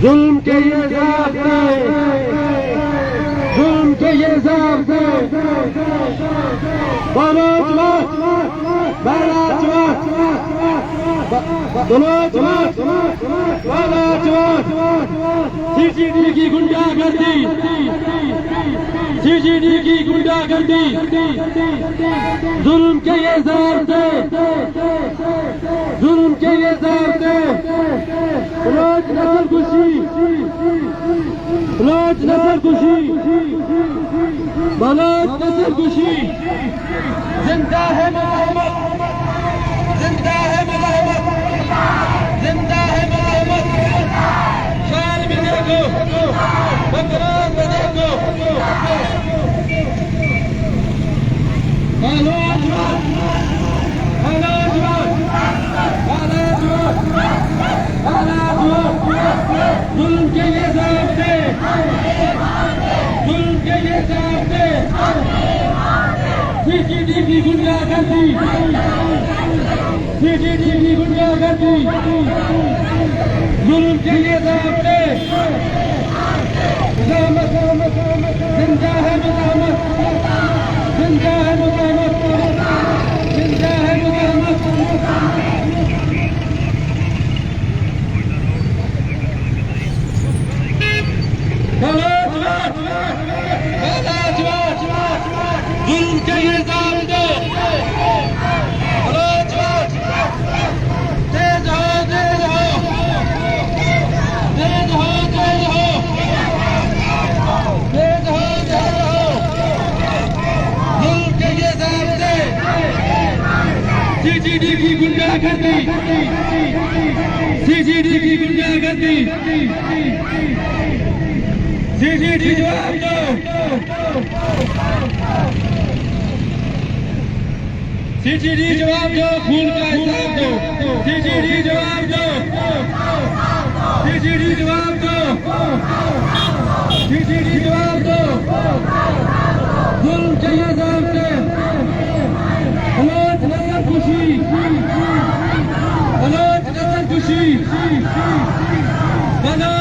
ظلم کے یہ ضابطے، ظلم کے یہ ضابطے، بلوچ سی جی ڈی کی گنڈا گردی، سی جی ڈی کی گنڈا گردی، ظلم کے یہ ضابطے، ظلم کے یہ ضابطے، بلوچ نسل کشی، بلوچ نسل کشی، بلوچ نسل کشی، زندہ ہے ملامت، زندہ ہے ملامت، زندہ ہے ملامت، شال میں دیکھو، بکران میں دیکھو، بلوچ ظلم کے یہ ضابطے، ظلم کے یہ ضابطے، سی جی ڈی کی گنڈا گردی، سی جی ڈی کی گنڈا گردی، ظلم کے یہ ضابطے، مزاحمت، زندہ ہے مزاحمت، زندہ ہے مزاحمت، زندہ ہے مزاحمت، ظلم کے یہ ضابطے، تیز ہو، تیز ہو، تیز ہو، تیز ہو، تیز ہو، تیز ہو، ظلم کے یہ ضابطے، سی جی ڈی کی گنڈا گردی، سی جی ڈی کی گنڈا گردی، سی جی ڈی جواب دو، سی جی ڈی جواب دو، خون کا حساب دو، سی جی ڈی جواب دو، سی جی ڈی جواب دو، سی جی ڈی جواب دو، ظلم کے یہ ضابطے، بلوچ نسل کشی، بلوچ نسل کشی، بلوچ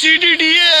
CDDA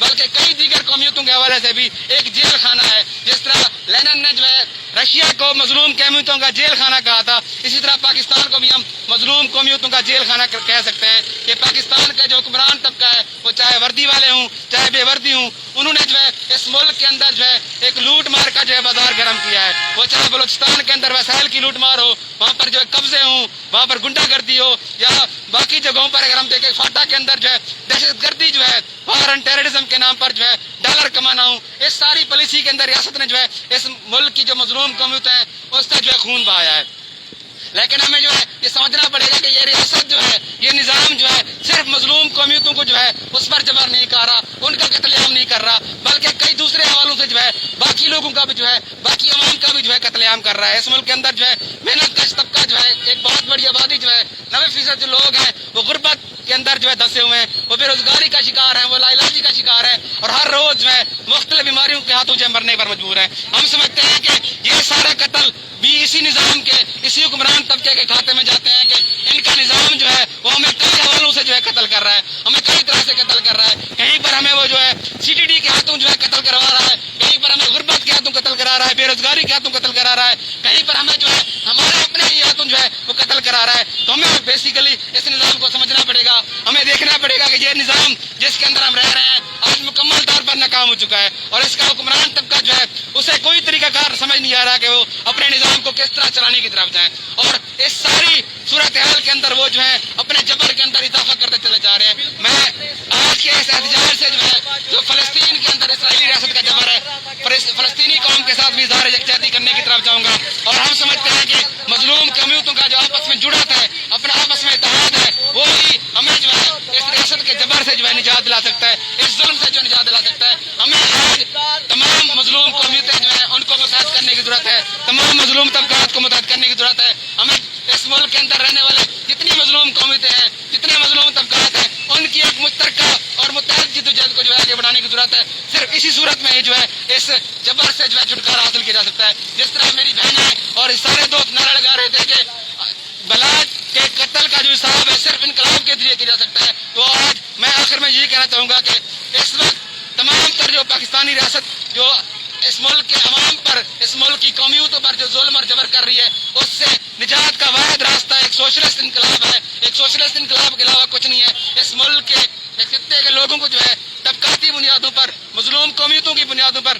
بلکہ کئی دیگر قومیتوں کے حوالے سے بھی ایک جیل خانہ ہے. جس طرح لینن نے جو ہے رشیا کو مظلوم قومیتوں کا جیل خانہ کہا تھا، اسی طرح پاکستان کو بھی ہم مظلوم قومیتوں کا جیل خانہ کہہ سکتے ہیں کہ پاکستان کا جو حکمران طبقہ ہے وہ چاہے وردی والے ہوں چاہے بے وردی ہوں، انہوں نے جو ہے اس ملک کے اندر جو ہے ایک لوٹ مار کا جو ہے بازار گرم کیا ہے. وہ چاہے بلوچستان کے اندر وسائل کی لوٹ مار ہو، وہاں پر جو ہے قبضے ہوں، وہاں پر گنڈا گردی ہو، یا باقی جگہوں پر اگر ہم دیکھیں فاٹا کے اندر جو ہے دہشت گردی جو ہے فارن ٹیررزم کے نام پر جو ہے ڈالر کمانا ہوں، اس ساری پالیسی کے اندر ریاست نے جو ہے اس ملک کی جو مظلوم قومیت ہیں اس کا جو ہے خون بہایا ہے. لیکن ہمیں جو ہے یہ سمجھنا پڑے گا کہ یہ ریاست جو ہے یہ نظام جو ہے صرف مظلوم قومیتوں کو جو ہے اس پر جبر نہیں کر رہا، ان کا قتل عام نہیں کر رہا، بلکہ کئی دوسرے حوالوں سے جو ہے باقی لوگوں کا بھی جو ہے باقی عوام کا بھی جو ہے قتل عام کر رہا ہے. اس ملک کے اندر جو ہے محنت کش طبقہ جو ہے ایک بہت بڑی آبادی جو ہے 90% جو لوگ ہیں وہ غربت کے اندر جو ہے دھسے ہوئے ہیں، وہ بے روزگاری کا شکار ہیں، وہ لا علاجی کا شکار ہیں اور ہر روز جو ہے مختلف بیماریوں کے ہاتھوں جو ہے مرنے پر مجبور ہیں. ہم سمجھتے ہیں کہ یہ سارے قتل بھی اسی نظام کے اسی حکمران طبقے کے کھاتے میں جاتے ہیں کہ ان کا نظام جو ہے وہ ہمیں کئی حوالوں سے جو ہے قتل کر رہا ہے، ہمیں کئی طرح سے قتل کر رہا ہے. کہیں پر ہمیں وہ جو ہے CTD کے ہاتھوں جو ہے قتل کروا رہا ہے، کہیں پر ہمیں غربت کے ہاتھوں قتل کرا رہا ہے، بے روزگاری کے ہاتھوں قتل کرا رہا ہے، کہیں پر ہمیں جو ہے ہمارے اپنے ہی ہاتھوں جو ہے وہ قتل کرا رہا ہے. تو ہمیں بیسیکلی اس نظام کو سمجھنا پڑے گا، ہمیں دیکھنا پڑے گا کہ یہ نظام جس کے اندر ہم رہ رہے ہیں آج مکمل طور پر ناکام ہو چکا ہے اور اس کا حکمران طبقہ جو ہے اسے کوئی طریقہ کار سمجھ نہیں آ رہا کہ وہ اپنے نظام کو کس طرح چلانے کی طرف جائیں، اور اس ساری صورتحال کے اندر وہ جو ہے اپنے جبر کے اندر اضافہ کرتے چلے جا رہے ہیں. میں آج کے اس احتجاج سے جو ہے جو فلسطین کے اندر اسرائیلی ریاست کا جبر ہے فلسطینی قوم کے ساتھ بھی اظہار یکجہتی کرنے کی طرف جاؤں گا. اور ہم سمجھتے ہیں کہ مظلوم قومیتوں کا جو آپس میں جڑت ہے، اپنا آپس میں اتحاد ہے، وہی ہمیں جو ہے اس ریاست کے جبر سے جو ہے نجات دلا سکتا ہے، اس ظلم سے جو نجات دلا سکتا ہے. ہمیں آج تمام مظلوم قومیتیں جو ہیں ان کو متحد کرنے کی ضرورت ہے، تمام مظلوم طبقات کو متحد کرنے کی ضرورت ہے. ہمیں اس ملک کے اندر رہنے والے جتنی مظلوم قومیتیں ہیں، جتنے مظلوم طبقات ہیں، ان کی ایک مشترکہ اور متحد جدوجہد کو جو ہے آگے بڑھانے کی ضرورت ہے. صرف اسی صورت میں ہی جو ہے اس جبر سے جو ہے چھٹکارا حاصل کیا جا سکتا ہے. جس طرح میری بہنیں اور سارے دوست نعرہ لگا رہے تھے کہ بلاج کے قتل کا جو حساب ہے صرف انقلاب کے ذریعے کیا جا سکتا ہے، تو آج میں آخر میں یہی کہنا چاہوں گا کہ اس وقت تمام تر جو پاکستانی ریاست جو اس ملک کے عوام پر، اس ملک کی قومیتوں پر جو ظلم اور جبر کر رہی ہے، اس سے نجات کا واحد راستہ ایک سوشلسٹ انقلاب ہے. ایک سوشلسٹ انقلاب کے علاوہ کچھ نہیں ہے. اس ملک کے خطے کے لوگوں کو جو ہے طبقاتی بنیادوں پر، مظلوم قومیتوں کی بنیادوں پر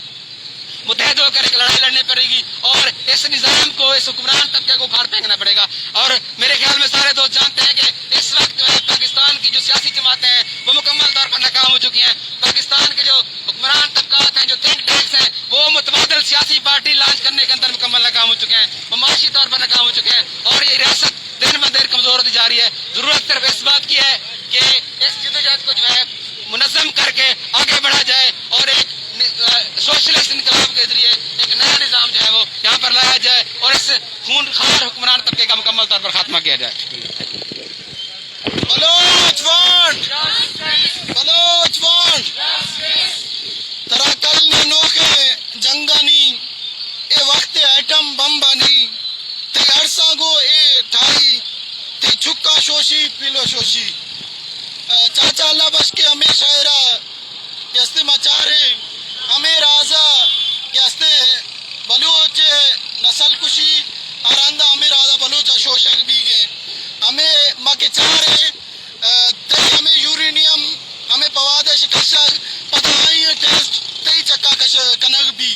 متحد ہو کر ایک لڑائی لڑنے پڑے گی اور اس نظام کو، اس حکمران طبقے کو اکھاڑ پھینکنا پڑے گا. اور میرے خیال میں سارے دوست جانتے ہیں کہ اس وقت جو ہے پاکستان کی جو سیاسی جماعتیں ہیں وہ مکمل طور پر ناکام ہو چکی ہیں. پاکستان کے جو حکمران طبقات ہیں، جو تھنک ٹینکس ہیں، وہ متبادل سیاسی پارٹی لانچ کرنے کے اندر مکمل ناکام ہو چکے ہیں، وہ معاشی طور پر ناکام ہو چکے ہیں اور یہ ریاست دن ب دن کمزور ہوتی جا رہی ہے. ضرورت صرف اس بات کی ہے کہ اس جدوجہد کو جو ہے منظم کر کے آگے بڑھا جائے اور ایک سوشلسٹ انقلاب کے ذریعے ایک نیا نظام جو ہے وہ یہاں پر لایا جائے اور اس خون خار حکمران طبقے کا مکمل طور پر خاتمہ کیا جائے. بلوچ وانٹ بلوچ وانٹ تراکل نے نوکے جنگانی اے وقت ایٹم بم بانی تے عرصہ گو اے ٹھائی تے چھکا شوشی پیلو شوشی چاچا اللہ بش کے ہمیں شہرہ یستے مچارے ہمیں رازہ یستے بلوچ نسل کشی آراندہ ہمیں رازہ بلوچ شوشک بھی گئے ہمیں ماں کے چارے تے ہمیں یورینیم ہمیں پواد شکشک پتائی ٹیسٹ تی چکا کش کنگ بھی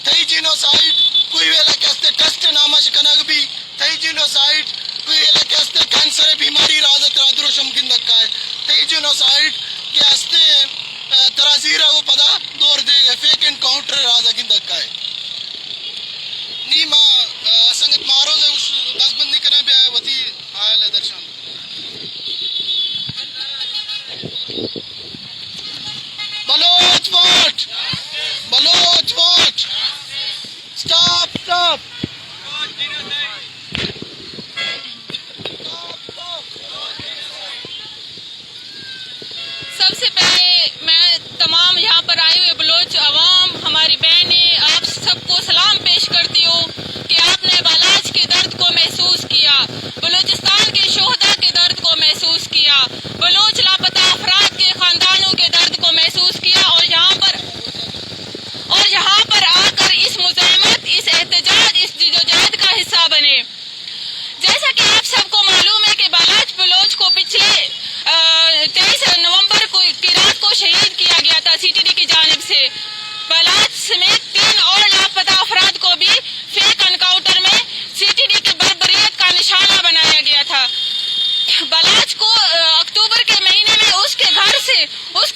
تی جینوسائیڈ کوئی ویلہ کہستے ٹیسٹ نامش کنگ بھی تی جینوسائیڈ کوئی ویلہ کہستے کینسر بیماری رازت رادرو شمکن دکھا ہے تی جینوسائیڈ کہستے ترازیرہ وہ پدا دور دے گئے فیک انکاؤنٹر رازہ کن دکھا ہے نیمہ سنگت مارو دے اس دس بندی کرنے پہ وطی آئل ہے درشان Baloch vote Baloch vote stop stop سب سے پہلے میں تمام یہاں پر آئے ہوئے بلوچ عوام، ہماری بہنیں، آپ سب کو سلام پیش کرتی ہوں کہ آپ نے بالاچ کے درد کو محسوس کیا. بلوچستان کے شہداء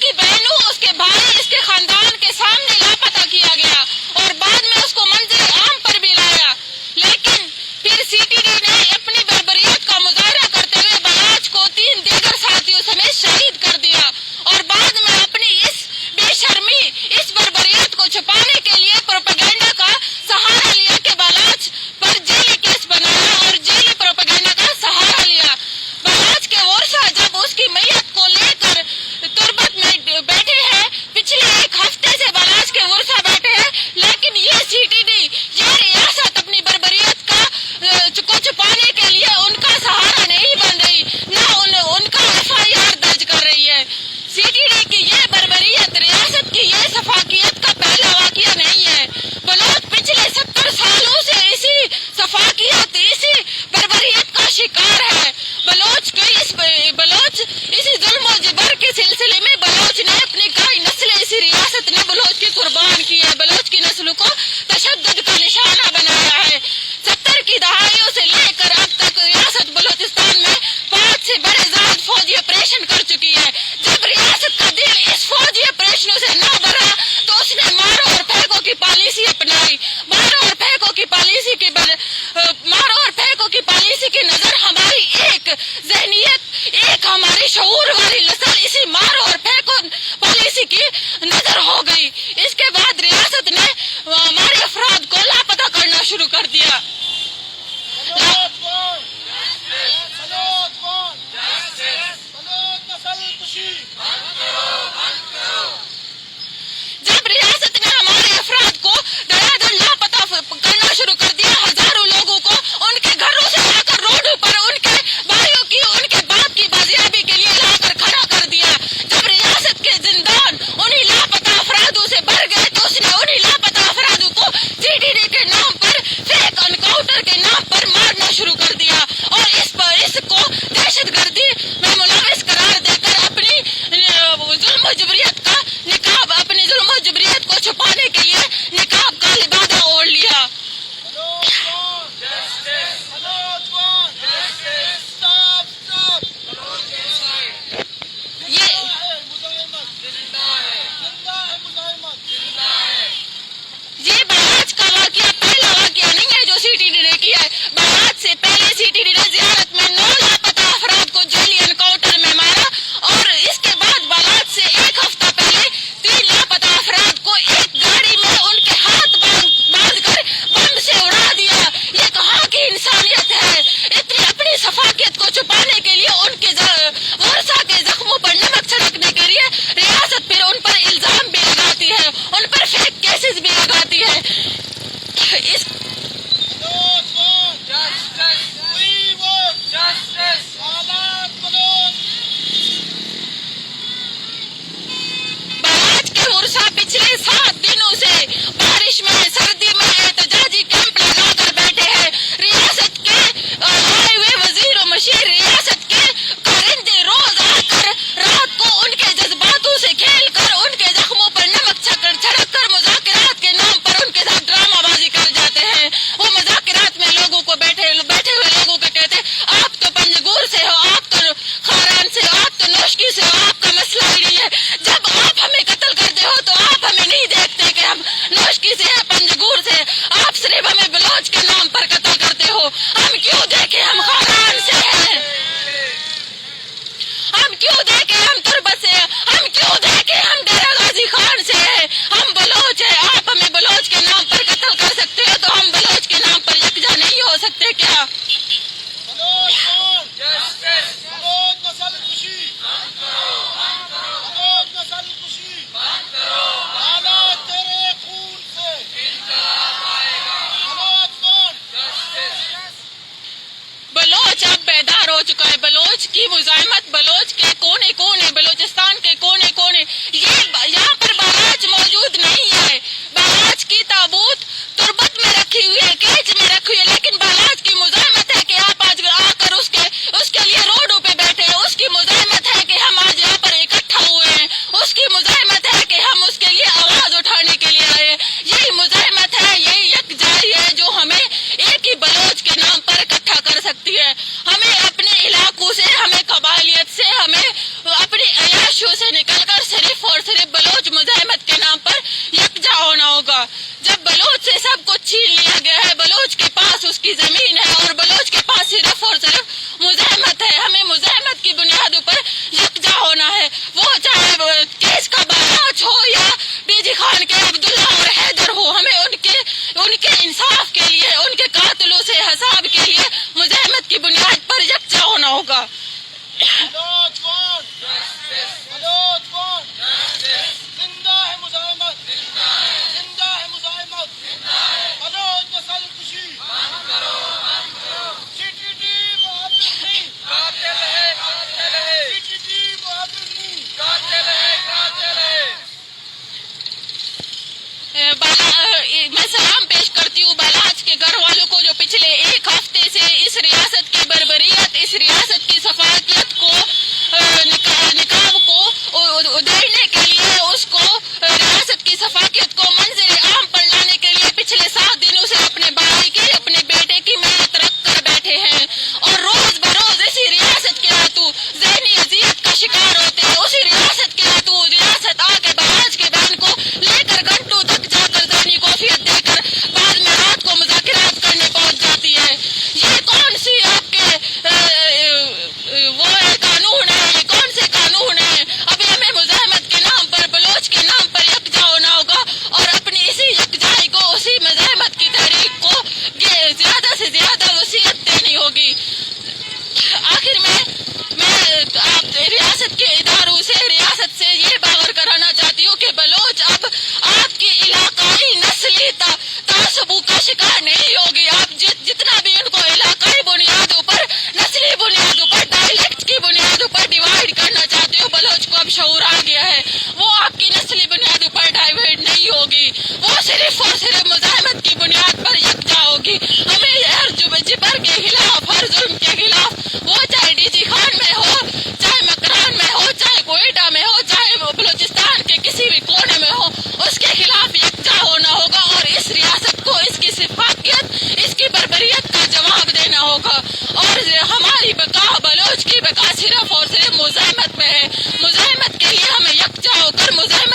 کی بہنوں، اس کے بھائی، اس کے خاندان کے سامنے لاپتہ کیا گیا اور بعد میں اس کو منظر عام پر بھی لایا، لیکن پھر سی ٹی ڈی نے اپنی بربریت کا مظاہرہ کرتے ہوئے بلاچ کو 3 دیگر ساتھیوں سمیت شہید کر دیا اور بعد میں اپنی اس بے شرمی، اس بربریت کو چھپانے کے لیے پروپیگنڈا کا سہارا لیا کہ بلاچ پر جیلی کیس بنایا اور جیلی پروپیگنڈا کا سہارا لیا۔ بلاچ کے ورثا جب اس کی میت کو لے کر تربت میں بیٹھے ہیں، پچھلے 1 ہفتے سے بلاچ کے ورثا بیٹھے ہیں، لیکن یہ سی ٹی ڈی، یہ ریاست اپنی بربریت کو چھپانے کے لیے ان کا سہارا نہیں بن رہی، نہ ان کا FIR درج کر رہی ہے۔ سی ٹی ڈی کی یہ بربریت ریاست کی یہ سفاکیت کا پہلا واقعہ نہیں ہے۔ بلوچ پچھلے 70 سالوں سے اسی سفاکیت، اسی بربریت کا شکار ہے۔ بلوچ اسی ظلم و جبر کے سلسلے میں بلوچ نے اپنی کئی نسلیں، اسی ریاست نے بلوچ کی قربان کی ہے، بلوچ کی نسلوں کو تشدد کا نشانہ بنایا ہے۔ 70 کی دہائیوں سے لے کر اب تک ریاست بلوچستان میں 5 سے بڑے زائد فوجی آپریشن کر چکی ہے۔ جب ریاست کا دل اس فوجی آپریشنوں سے نہ بھرا تو اس نے مارو اور پھینکو کی پالیسی اپنائی۔ مارو اور پھینکو کی پالیسی کی نظر ہماری ایک ذہنیت، ایک ہماری شعور والی نسل اسی مارو اور پھینکو پالیسی کی نظر ہو گئی۔ اس کے بعد ریاست نے ہمارے افراد کو لاپتہ کرنا شروع کر دیا۔ جب ریاست نے ہمارے افراد کو دھڑا دھڑ لاپتہ کرنا شروع کر دیا، ہزاروں لوگوں کو ان کے گھروں سے لا کر روڈوں پر ان کے بھائیوں کی، ان کے باپ کی بازیابی کے لیے لا کر کھڑا کر دیا، جب ریاست کے زندان انہی لاپتہ افرادوں سے بھر گئے تو اس نے انہی لاپتہ افرادوں کو سی ٹی ڈی کے نام پر، فیک انکاؤنٹر کے نام پر مارنا شروع کر دیا اور اس کو دہشت گردی میں ملوث قرار دے کر اپنی ظلم و جبریت کا نقاب، اپنی ظلم و جبریت کو چھپانے کے لیے نقاب کا لبادہ اوڑھ لیا۔ یہ بلاچ کا واقعہ پہلا واقعہ نہیں ہے جو سی ٹی ڈی نے کیا ہے۔ بلاچ سے پہلے سی ٹی ڈی نے زیارت میں 9 لاپتہ افراد کو جیلی انکاؤنٹر میں مارا اور اس کے بعد بلاچ سے 1 ہفتہ پہلے 3 لاپتہ افراد کو ایک ہے بلوچ کے پاس اس کی زمین ہے اور بلوچ کے پاس صرف اور صرف مزاحمت ہے. ہمیں مزاحمت کی بنیادوں پر یکجا ہونا ہے. وہ چاہے کیس کا باراج ہو یا ڈی جی خان کے عبداللہ اور حیدر ہو, ہمیں ان کے انصاف کے لیے, ان کے قاتلوں سے حساب کے لیے مزاحمت کی بنیاد پر یکجا ہونا ہوگا. بلوچ کون؟ بلوچ کون؟ زندہ ہے مزاحمت, زندہ ہے مزاحمت, بلوچ نسل کشی CTD بہادر نہیں, CTD بہادر نہیں. میں سلام پیش کرتی ہوں بالاچ کے گھر والوں کو جو پچھلے ایک ہفتے سے اس ریاست کی بربریت, اس ریاست کی صفاقیت کو, نقاب کو ادھیڑنے کے لیے, اس کو ریاست کی صفاقیت کو منظر عام پر لانے کے لیے پچھلے 7 دنوں سے اپنے بھائی کی, اپنے بیٹے کی محنت رکھ کر بیٹھے ہیں اور روز بروز اسی ریاست کے ہاتھوں ذہنی اذیت کا شکار ہوتے ہیں. اسی ریاست کے ہاتھوں ریاست آ کے بالاچ کے بہن کو لے کر گھنٹوں تک جا کر ذہنی کوفیت دے کر بعد میں رات کو مذاکرات کرنے پہنچ جاتی ہے. یہ کون سی آپ کے وہ قانون ہے, یہ کون سے قانون ہیں؟ ابھی ہمیں مزاحمت کے نام پر, بلوچ کے نام پر یکجا ہونا ہوگا اور اپنی اسی یکجائی کو, اسی مزاحمت کی تحریک کو زیادہ سے زیادہ وسعت دینی ہوگی. آخر میں آپ ریاست کے اداروں سے, ریاست سے یہ باور کرانا چاہتی ہوں کہ بلوچ اب آپ کی علاقائی نسلی تعصبوں کا شکار نہیں ہوگی. آپ جتنا بھی ان کو علاقائی بنیادوں پر, نسلی بنیادوں پر, ڈائلیکٹ کی بنیادوں پر ڈیوائڈ کرنا چاہتے ہو, بلوچ کو اب شعور آ گیا ہے. وہ آپ کی نسلی بنیادوں پر ڈائیورٹ نہیں ہوگی, وہ صرف اور صرف مزاحمت کی بنیاد پر یکجا ہوگی. ہمیں ہر جبر کے خلاف, ہر ظلم کے خلاف, وہ چاہے ڈی جی خان میں ہو, چاہے مکران میں ہو, چاہے کوئٹہ میں ہو, چاہے بلوچستان کے کسی بھی کونے میں ہو, اس کے خلاف یکجا ہونا ہوگا اور اس ریاست کو, اس کی صفاقیت, اس کی بربریت کا جواب دینا ہوگا. اور ہماری بقا, بلوچ کی بقا صرف اور صرف مزاحمت میں ہے. مزاحمت کے لیے ہمیں یکجا ہو کر مزاحمت